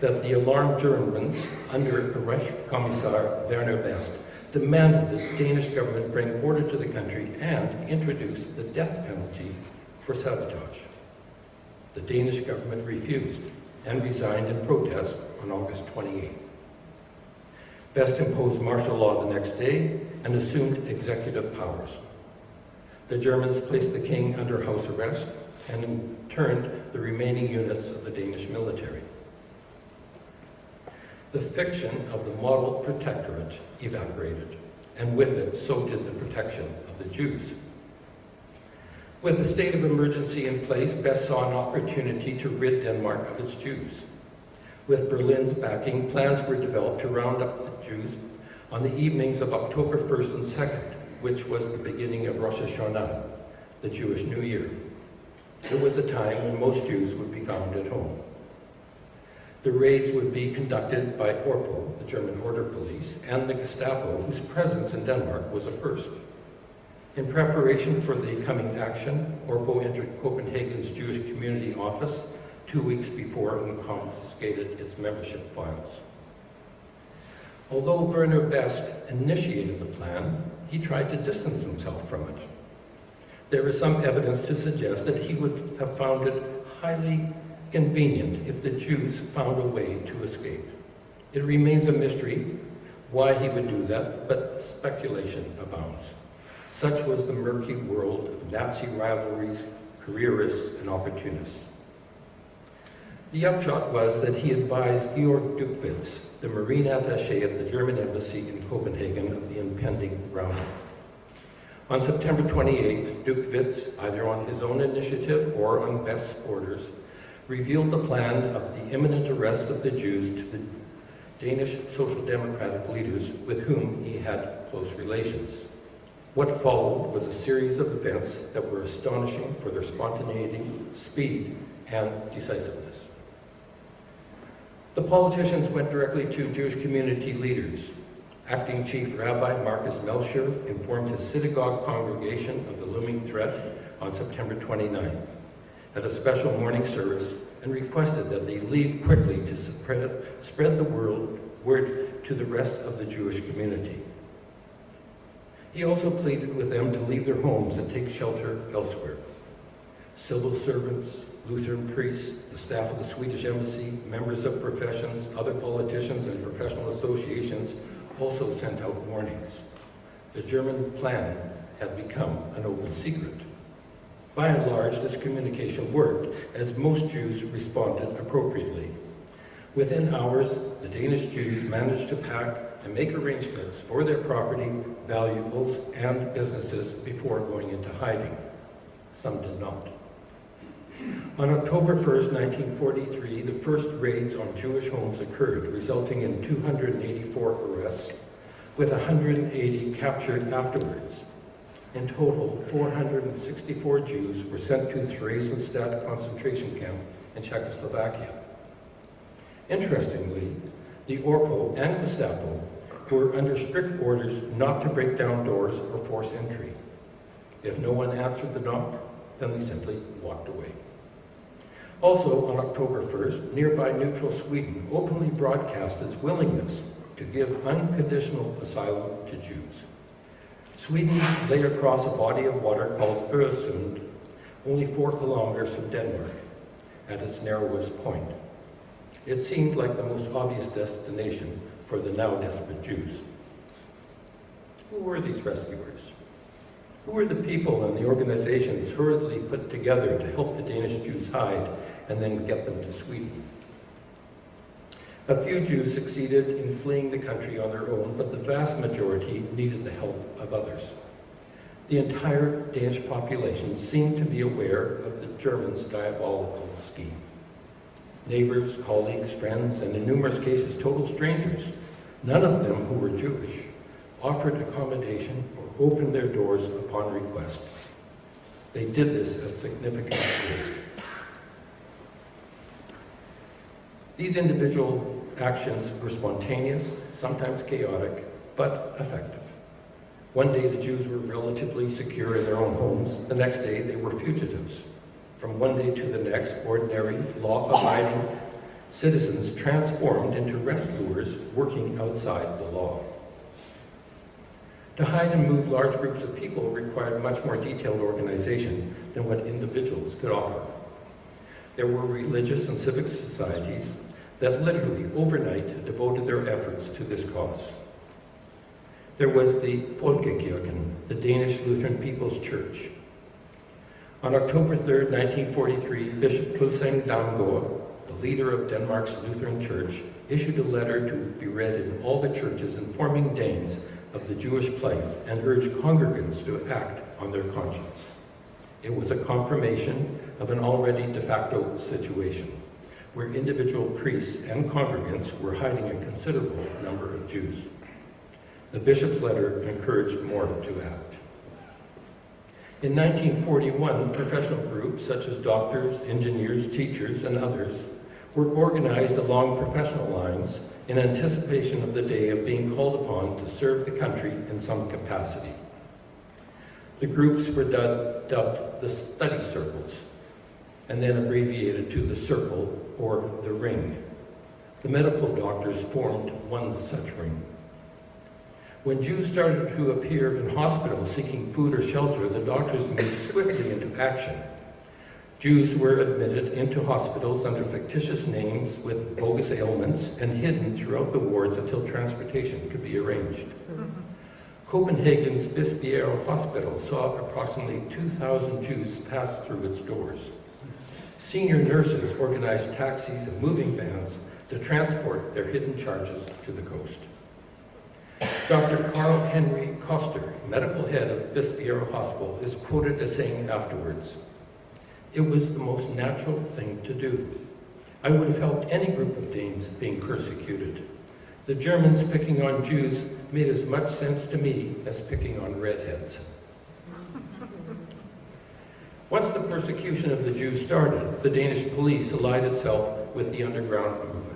that the alarmed Germans, under Reich Commissar Werner Best, demanded the Danish government bring order to the country and introduce the death penalty for sabotage. The Danish government refused and resigned in protest on August 28th. Best imposed martial law the next day and assumed executive powers. The Germans placed the king under house arrest and interned the remaining units of the Danish military. The fiction of the model protectorate evaporated, and with it, so did the protection of the Jews. With the state of emergency in place, Best saw an opportunity to rid Denmark of its Jews. With Berlin's backing, plans were developed to round up the Jews on the evenings of October 1st and 2nd, which was the beginning of Rosh Hashanah, the Jewish New Year. It was a time when most Jews would be found at home. The raids would be conducted by Orpo, the German order police, and the Gestapo, whose presence in Denmark was a first. In preparation for the coming action, Orpo entered Copenhagen's Jewish community office 2 weeks before and confiscated its membership files. Although Werner Best initiated the plan, he tried to distance himself from it. There is some evidence to suggest that he would have found it highly convenient if the Jews found a way to escape. It remains a mystery why he would do that, but speculation abounds. Such was the murky world of Nazi rivalries, careerists, and opportunists. The upshot was that he advised Georg Duckwitz, the Marine attaché at the German embassy in Copenhagen, of the impending roundup. On September 28th, Duckwitz, either on his own initiative or on Best's orders, revealed the plan of the imminent arrest of the Jews to the Danish Social Democratic leaders with whom he had close relations. What followed was a series of events that were astonishing for their spontaneity, speed, and decisiveness. The politicians went directly to Jewish community leaders. Acting Chief Rabbi Marcus Melchior informed his synagogue congregation of the looming threat on September 29th at a special morning service and requested that they leave quickly to spread the word to the rest of the Jewish community. He also pleaded with them to leave their homes and take shelter elsewhere. Civil servants, Lutheran priests, the staff of the Swedish embassy, members of professions, other politicians, and professional associations also sent out warnings. The German plan had become an open secret. By and large, this communication worked, as most Jews responded appropriately. Within hours, the Danish Jews managed to pack and make arrangements for their property, valuables, and businesses before going into hiding. Some did not. On October 1st, 1943, the first raids on Jewish homes occurred, resulting in 284 arrests, with 180 captured afterwards. In total, 464 Jews were sent to Theresienstadt concentration camp in Czechoslovakia. Interestingly, the Orpo and Gestapo were under strict orders not to break down doors or force entry. If no one answered the knock, then they simply walked away. Also, on October 1st, nearby neutral Sweden openly broadcast its willingness to give unconditional asylum to Jews. Sweden lay across a body of water called Öresund, only 4 kilometers from Denmark, at its narrowest point. It seemed like the most obvious destination for the now desperate Jews. Who were these rescuers? Who were the people and the organizations hurriedly put together to help the Danish Jews hide and then get them to Sweden? A few Jews succeeded in fleeing the country on their own, but the vast majority needed the help of others. The entire Danish population seemed to be aware of the Germans' diabolical scheme. Neighbors, colleagues, friends, and in numerous cases total strangers, none of them who were Jewish, offered accommodation or opened their doors upon request. They did this at significant risk. These individual actions were spontaneous, sometimes chaotic, but effective. One day the Jews were relatively secure in their own homes. The next day they were fugitives. From one day to the next, ordinary, law-abiding citizens transformed into rescuers working outside the law. To hide and move large groups of people required much more detailed organization than what individuals could offer. There were religious and civic societies that literally overnight devoted their efforts to this cause. There was the Folkekirken, the Danish Lutheran People's Church. On October 3, 1943, Bishop Clusang Damgaard, the leader of Denmark's Lutheran Church, issued a letter to be read in all the churches informing Danes of the Jewish plight and urged congregants to act on their conscience. It was a confirmation of an already de facto situation, where individual priests and congregants were hiding a considerable number of Jews. The bishop's letter encouraged more to act. In 1941, professional groups such as doctors, engineers, teachers, and others were organized along professional lines in anticipation of the day of being called upon to serve the country in some capacity. The groups were dubbed the study circles, and then abbreviated to the circle or the ring. The medical doctors formed one such ring. When Jews started to appear in hospitals seeking food or shelter, the doctors moved swiftly into action. Jews were admitted into hospitals under fictitious names with bogus ailments and hidden throughout the wards until transportation could be arranged. Copenhagen's Bispebjerg Hospital saw approximately 2,000 Jews pass through its doors. Senior nurses organized taxis and moving vans to transport their hidden charges to the coast. Dr. Carl Henry Koster, medical head of Bispebjerg Hospital, is quoted as saying afterwards, "It was the most natural thing to do. I would have helped any group of Danes being persecuted. The Germans picking on Jews made as much sense to me as picking on redheads." Once the persecution of the Jews started, the Danish police allied itself with the underground movement.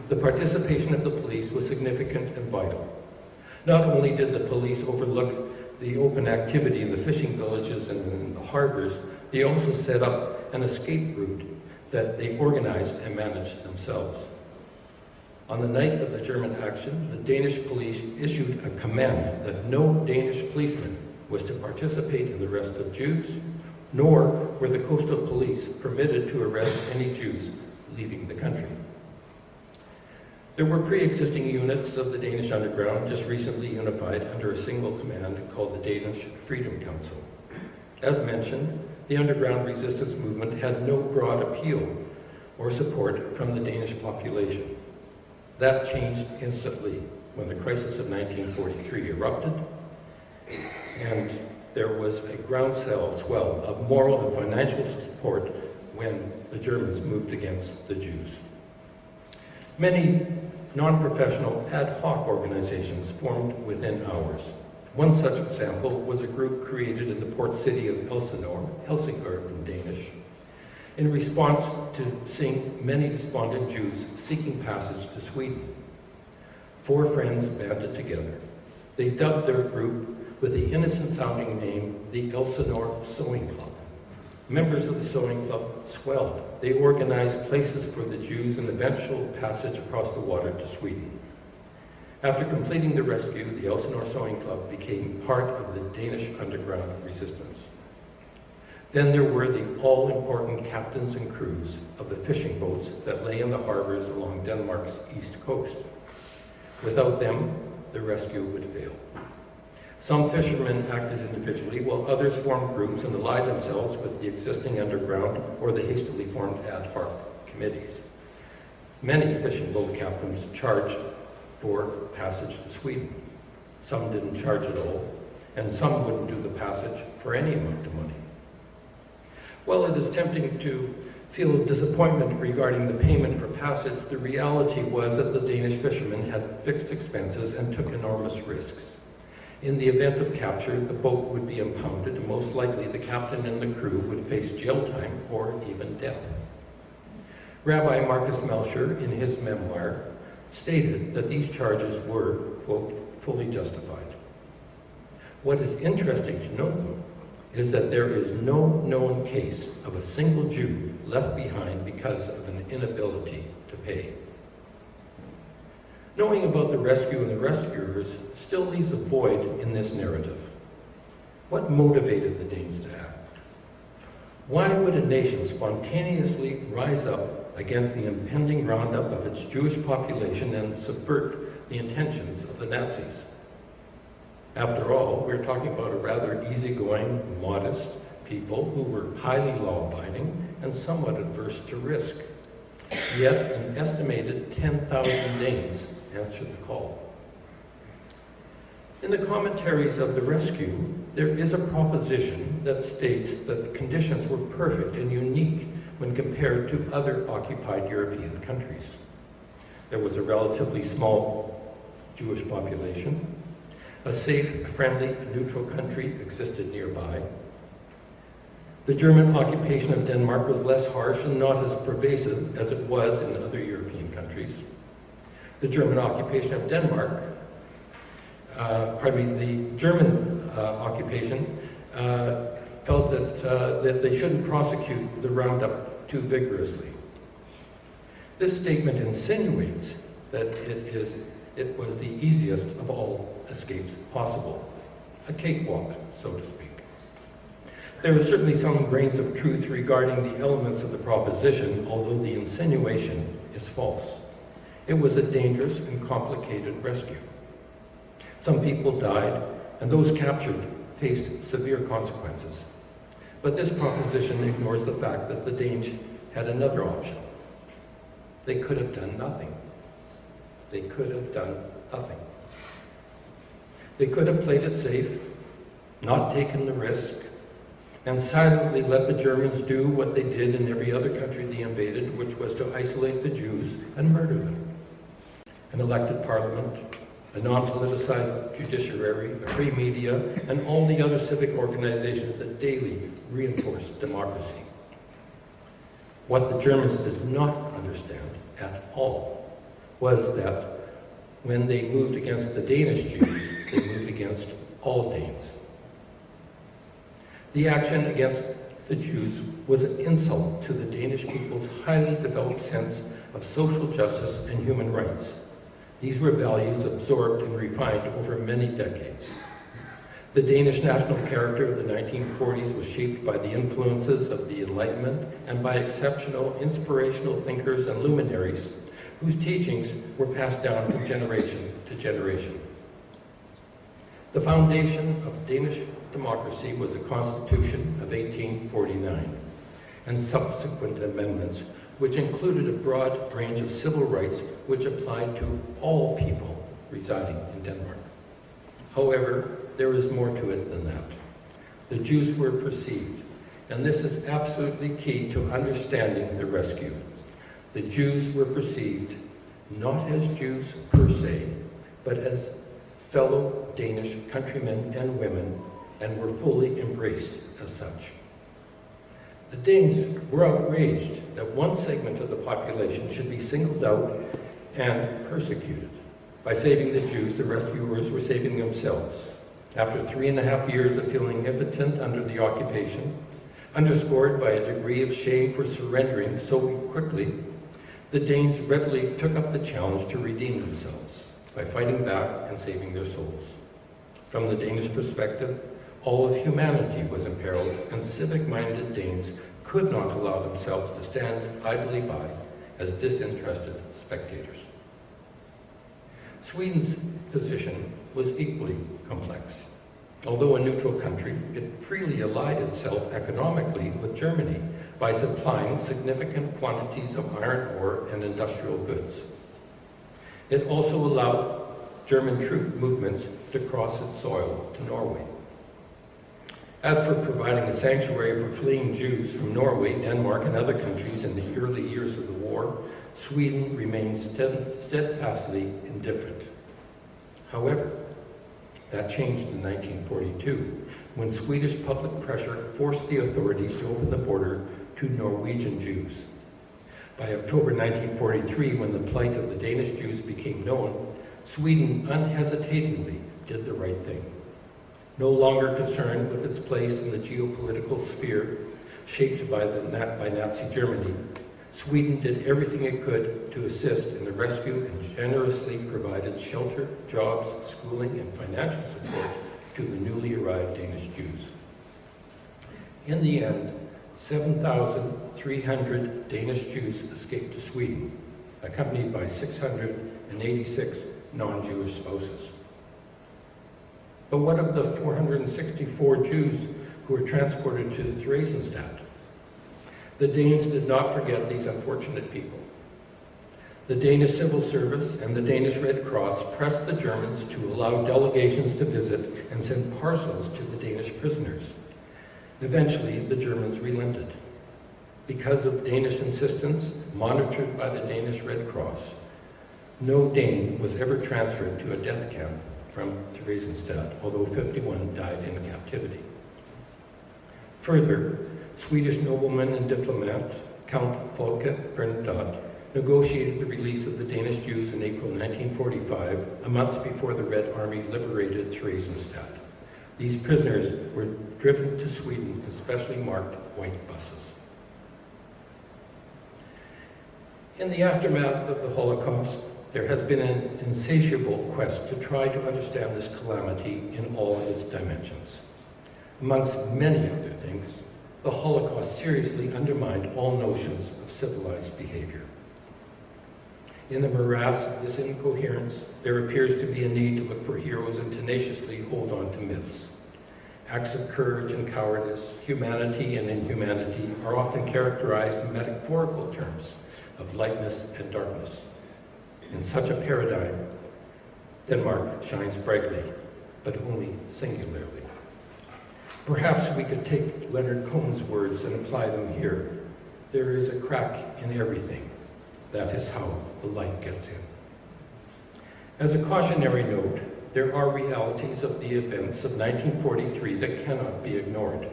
The participation of the police was significant and vital. Not only did the police overlook the open activity in the fishing villages and in the harbors, they also set up an escape route that they organized and managed themselves. On the night of the German action, the Danish police issued a command that no Danish policeman was to participate in the arrest of Jews, nor were the coastal police permitted to arrest any Jews leaving the country. There were pre-existing units of the Danish underground just recently unified under a single command called the Danish Freedom Council. As mentioned, the underground resistance movement had no broad appeal or support from the Danish population. That changed instantly when the crisis of 1943 erupted, and there was a groundswell of moral and financial support when the Germans moved against the Jews. Many non-professional ad hoc organizations formed within hours. One such example was a group created in the port city of Helsingør in Danish. in response to seeing many despondent Jews seeking passage to Sweden. 4 friends banded together. They dubbed their group with the innocent-sounding name the Elsinore Sewing Club. Members of the Sewing Club swelled. They organized places for the Jews and eventual passage across the water to Sweden. After completing the rescue, the Elsinore Sewing Club became part of the Danish underground resistance. Then there were the all-important captains and crews of the fishing boats that lay in the harbors along Denmark's east coast. Without them, the rescue would fail. Some fishermen acted individually, while others formed groups and allied themselves with the existing underground or the hastily formed ad hoc committees. Many fishing boat captains charged for passage to Sweden. Some didn't charge at all, and some wouldn't do the passage for any amount of money. While it is tempting to feel disappointment regarding the payment for passage, the reality was that the Danish fishermen had fixed expenses and took enormous risks. In the event of capture, the boat would be impounded, and most likely the captain and the crew would face jail time or even death. Rabbi Marcus Melcher, in his memoir, stated that these charges were, quote, fully justified. What is interesting to note, though, is that there is no known case of a single Jew left behind because of an inability to pay. Knowing about the rescue and the rescuers still leaves a void in this narrative. What motivated the Danes to act? Why would a nation spontaneously rise up against the impending roundup of its Jewish population and subvert the intentions of the Nazis? After all, we're talking about a rather easygoing, modest people who were highly law-abiding and somewhat adverse to risk. Yet an estimated 10,000 Danes answered the call. In the commentaries of the rescue, there is a proposition that states that the conditions were perfect and unique when compared to other occupied European countries. There was a relatively small Jewish population. A safe, friendly, neutral country existed nearby. The German occupation of Denmark was less harsh and not as pervasive as it was in other European countries. The German occupation of Denmark, the German occupation felt that they shouldn't prosecute the roundup too vigorously. This statement insinuates that it was the easiest of all escapes possible, a cakewalk, so to speak. There is certainly some grains of truth regarding the elements of the proposition, although the insinuation is false. It was a dangerous and complicated rescue. Some people died, and those captured faced severe consequences. But this proposition ignores the fact that the Danes had another option. They could have done nothing. They could have done nothing. They could have played it safe, not taken the risk, and silently let the Germans do what they did in every other country they invaded, which was to isolate the Jews and murder them. An elected parliament, a non-politicized judiciary, a free media, and all the other civic organizations that daily reinforce democracy. What the Germans did not understand at all was that when they moved against the Danish Jews, they moved against all Danes. The action against the Jews was an insult to the Danish people's highly developed sense of social justice and human rights. These were values absorbed and refined over many decades. The Danish national character of the 1940s was shaped by the influences of the Enlightenment and by exceptional, inspirational thinkers and luminaries whose teachings were passed down from generation to generation. The foundation of Danish democracy was the Constitution of 1849 and subsequent amendments, which included a broad range of civil rights which applied to all people residing in Denmark. However, there is more to it than that. The Jews were perceived, and this is absolutely key to understanding the rescue. The Jews were perceived not as Jews per se, but as fellow Danish countrymen and women, and were fully embraced as such. The Danes were outraged that one segment of the population should be singled out and persecuted. By saving the Jews, the rescuers were saving themselves. After 3.5 years of feeling impotent under the occupation, underscored by a degree of shame for surrendering so quickly, the Danes readily took up the challenge to redeem themselves by fighting back and saving their souls. From the Danish perspective, all of humanity was imperiled, and civic-minded Danes could not allow themselves to stand idly by as disinterested spectators. Sweden's position was equally complex. Although a neutral country, it freely allied itself economically with Germany by supplying significant quantities of iron ore and industrial goods. It also allowed German troop movements to cross its soil to Norway. As for providing a sanctuary for fleeing Jews from Norway, Denmark, and other countries in the early years of the war, Sweden remained steadfastly indifferent. However, that changed in 1942, when Swedish public pressure forced the authorities to open the border to Norwegian Jews. By October 1943, when the plight of the Danish Jews became known, Sweden unhesitatingly did the right thing. No longer concerned with its place in the geopolitical sphere shaped by Nazi Germany, Sweden did everything it could to assist in the rescue and generously provided shelter, jobs, schooling, and financial support to the newly arrived Danish Jews. In the end, 7,300 Danish Jews escaped to Sweden, accompanied by 686 non-Jewish spouses. But what of the 464 Jews who were transported to Theresienstadt? The Danes did not forget these unfortunate people. The Danish Civil Service and the Danish Red Cross pressed the Germans to allow delegations to visit and send parcels to the Danish prisoners. Eventually, the Germans relented. Because of Danish insistence, monitored by the Danish Red Cross, no Dane was ever transferred to a death camp from Theresienstadt, although 51 died in captivity. Further, Swedish nobleman and diplomat Count Folke Bernadotte negotiated the release of the Danish Jews in April 1945, a month before the Red Army liberated Theresienstadt. These prisoners were driven to Sweden in specially marked white buses. In the aftermath of the Holocaust, there has been an insatiable quest to try to understand this calamity in all its dimensions. Amongst many other things, the Holocaust seriously undermined all notions of civilized behavior. In the morass of this incoherence, there appears to be a need to look for heroes and tenaciously hold on to myths. Acts of courage and cowardice, humanity and inhumanity are often characterized in metaphorical terms of lightness and darkness. In such a paradigm, Denmark shines brightly, but only singularly. Perhaps we could take Leonard Cohen's words and apply them here. There is a crack in everything. That is how the light gets in. As a cautionary note, there are realities of the events of 1943 that cannot be ignored.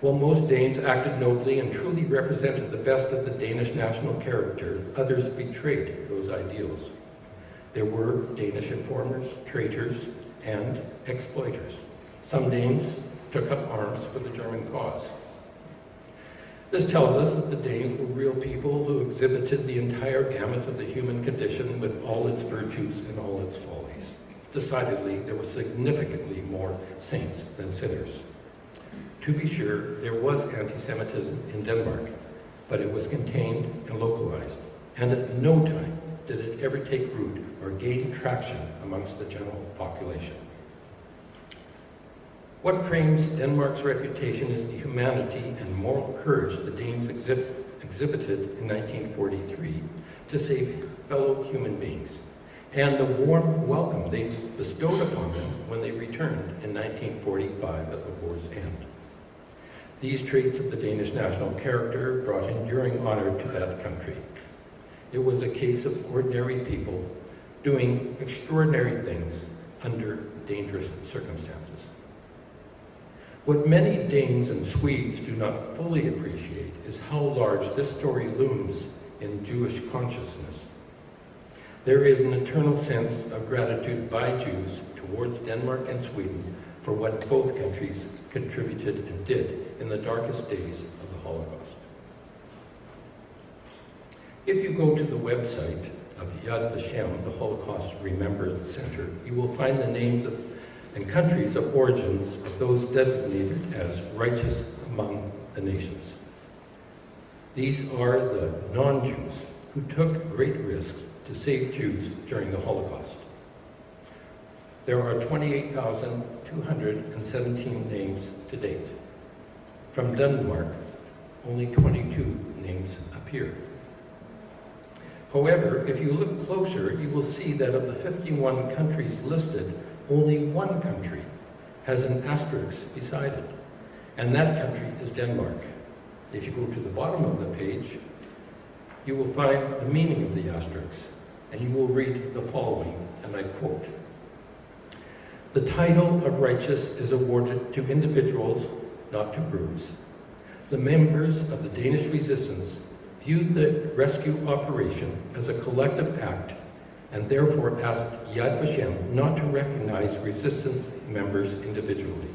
While most Danes acted nobly and truly represented the best of the Danish national character, others betrayed those ideals. There were Danish informers, traitors, and exploiters. Some Danes took up arms for the German cause. This tells us that the Danes were real people who exhibited the entire gamut of the human condition with all its virtues and all its follies. Decidedly, there were significantly more saints than sinners. To be sure, there was anti-Semitism in Denmark, but it was contained and localized, and at no time did it ever take root or gain traction amongst the general population. What frames Denmark's reputation is the humanity and moral courage the Danes exhibited in 1943 to save fellow human beings, and the warm welcome they bestowed upon them when they returned in 1945 at the war's end. These traits of the Danish national character brought enduring honor to that country. It was a case of ordinary people doing extraordinary things under dangerous circumstances. What many Danes and Swedes do not fully appreciate is how large this story looms in Jewish consciousness. There is an eternal sense of gratitude by Jews towards Denmark and Sweden for what both countries contributed and did in the darkest days of the Holocaust. If you go to the website of Yad Vashem, the Holocaust Remembrance Center, you will find the names of and countries of origins of those designated as righteous among the nations. These are the non-Jews who took great risks to save Jews during the Holocaust. There are 28,217 names to date. From Denmark, only 22 names appear. However, if you look closer, you will see that of the 51 countries listed, only one country has an asterisk beside it, and that country is Denmark. If you go to the bottom of the page, you will find the meaning of the asterisk, and you will read the following, and I quote, "The title of righteous is awarded to individuals, not to groups. The members of the Danish resistance viewed the rescue operation as a collective act and therefore asked Yad Vashem not to recognize resistance members individually.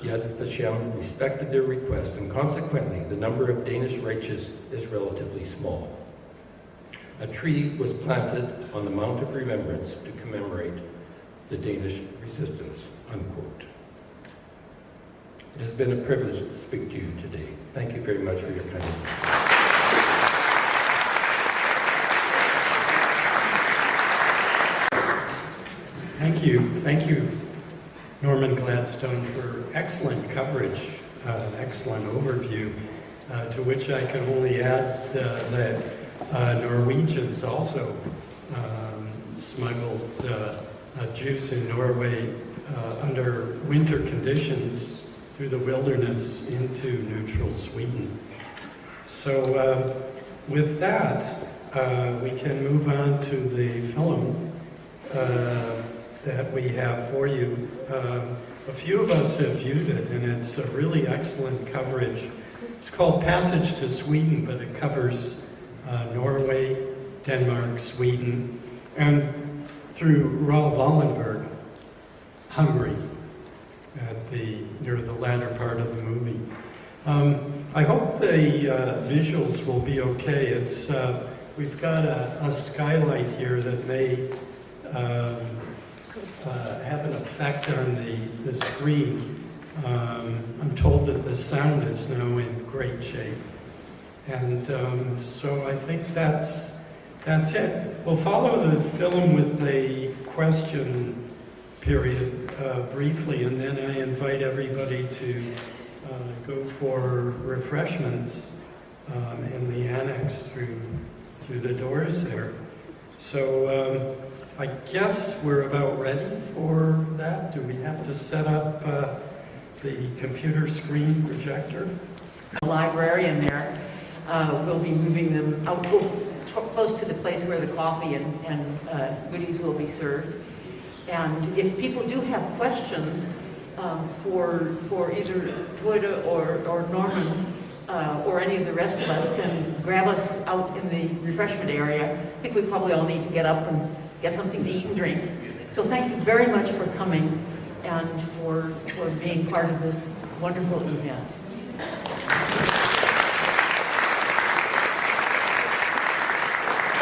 Yad Vashem respected their request, and consequently the number of Danish righteous is relatively small. A tree was planted on the Mount of Remembrance to commemorate the Danish resistance," unquote. It has been a privilege to speak to you today. Thank you very much for your kind attention. Thank you, Norman Gladstone, for excellent coverage, excellent overview, to which I can only add that Norwegians also smuggled Jews in Norway under winter conditions through the wilderness into neutral Sweden. So with that, we can move on to the film that we have for you. A few of us have viewed it, and it's a really excellent coverage. It's called Passage to Sweden, but it covers Norway, Denmark, Sweden, and through Wallenberg, Hungary, near the latter part of the movie. I hope the visuals will be okay. It's we've got a skylight here that may have an effect on the screen. I'm told that the sound is now in great shape. And so I think that's it. We'll follow the film with a question period briefly, and then I invite everybody to go for refreshments in the annex through the doors there. So I guess we're about ready for that. Do we have to set up the computer screen projector? The librarian there will be moving them out close to the place where the coffee and goodies will be served. And if people do have questions for either Twitter or Norman or any of the rest of us, then grab us out in the refreshment area. I think we probably all need to get up and get something to eat and drink. So thank you very much for coming and for being part of this wonderful event.